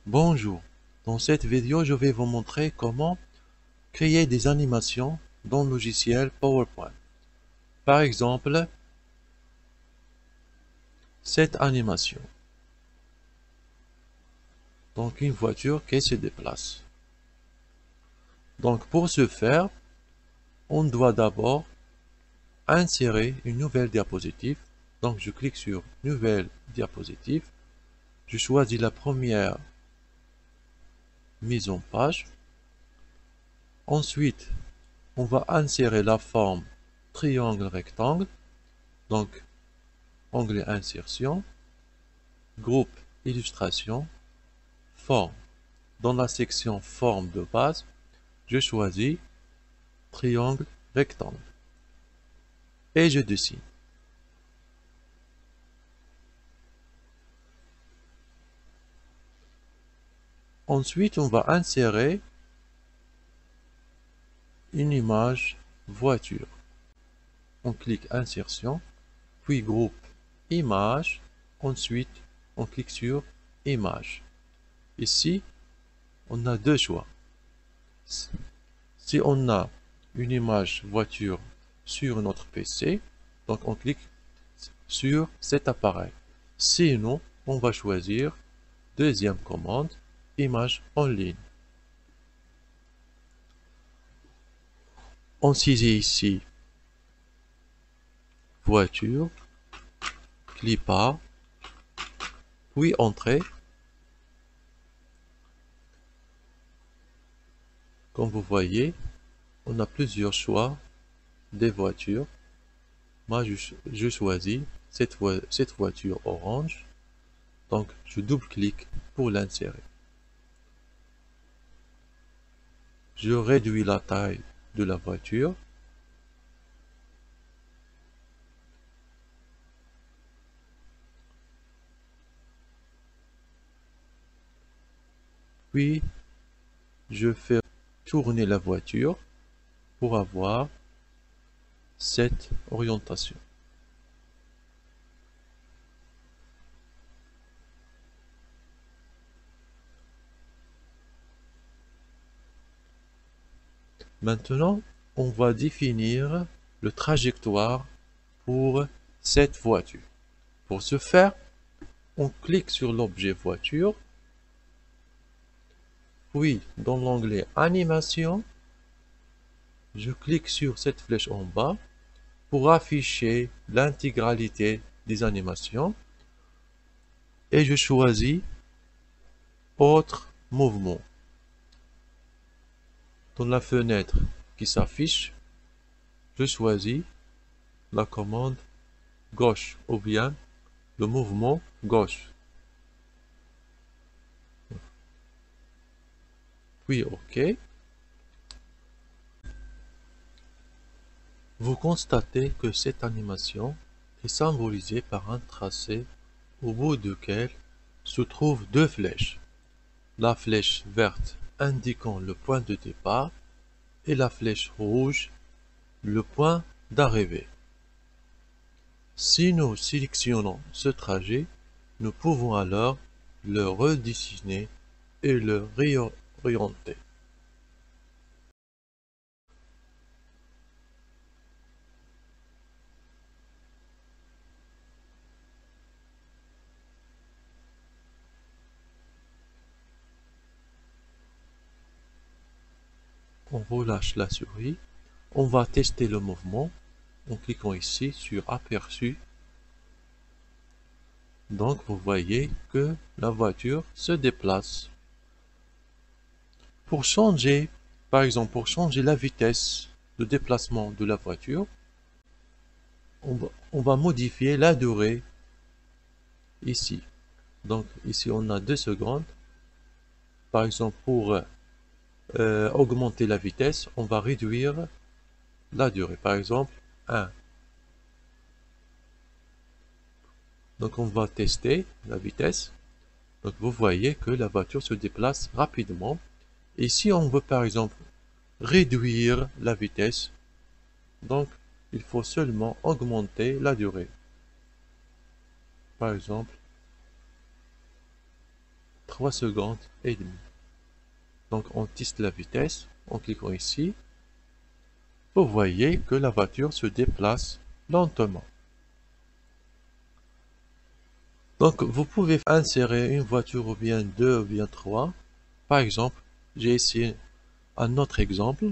Bonjour, dans cette vidéo je vais vous montrer comment créer des animations dans le logiciel PowerPoint. Par exemple, cette animation. Donc une voiture qui se déplace. Donc pour ce faire, on doit d'abord insérer une nouvelle diapositive. Donc je clique sur Nouvelle diapositive. Je choisis la première mise en page. Ensuite, on va insérer la forme triangle-rectangle. Donc, onglet Insertion, Groupe Illustration, Forme. Dans la section Forme de base, je choisis Triangle rectangle et je dessine. Ensuite, on va insérer une image voiture. On clique Insertion, puis Groupe Image. Ensuite, on clique sur Image. Ici, on a deux choix. Si on a une image voiture sur notre PC, donc on clique sur cet appareil. Sinon, on va choisir deuxième commande, image en ligne. On saisit ici voiture, clipart, puis entrée. Comme vous voyez, on a plusieurs choix des voitures. Moi, je choisis cette voiture orange. Donc, je double-clique pour l'insérer. Je réduis la taille de la voiture. Puis, je fais tourner la voiture pour avoir cette orientation. Maintenant, on va définir le trajectoire pour cette voiture. Pour ce faire, on clique sur l'objet voiture, puis dans l'onglet Animation, je clique sur cette flèche en bas pour afficher l'intégralité des animations et je choisis Autre mouvement. Dans la fenêtre qui s'affiche, je choisis la commande gauche ou bien le mouvement gauche. Puis OK. Vous constatez que cette animation est symbolisée par un tracé au bout duquel se trouvent deux flèches. La flèche verte indiquant le point de départ et la flèche rouge le point d'arrivée. Si nous sélectionnons ce trajet, nous pouvons alors le redessiner et le réorienter. On relâche la souris. On va tester le mouvement en cliquant ici sur Aperçu. Donc vous voyez que la voiture se déplace. Pour changer, par exemple, pour changer la vitesse de déplacement de la voiture, on va modifier la durée ici. Donc ici on a 2 secondes. Par exemple, pour augmenter la vitesse, on va réduire la durée. Par exemple, 1. Donc on va tester la vitesse. Donc vous voyez que la voiture se déplace rapidement. Et si on veut par exemple réduire la vitesse, donc il faut seulement augmenter la durée. Par exemple, 3 secondes et demie. Donc on teste la vitesse en cliquant ici. Vous voyez que la voiture se déplace lentement. Donc vous pouvez insérer une voiture ou bien deux ou bien trois. Par exemple, j'ai ici un autre exemple,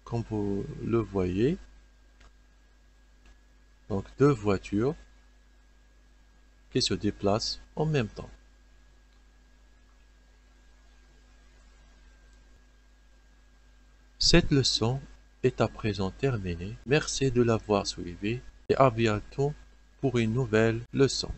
comme vous le voyez. Donc deux voitures qui se déplacent en même temps. Cette leçon est à présent terminée. Merci de l'avoir suivie et à bientôt pour une nouvelle leçon.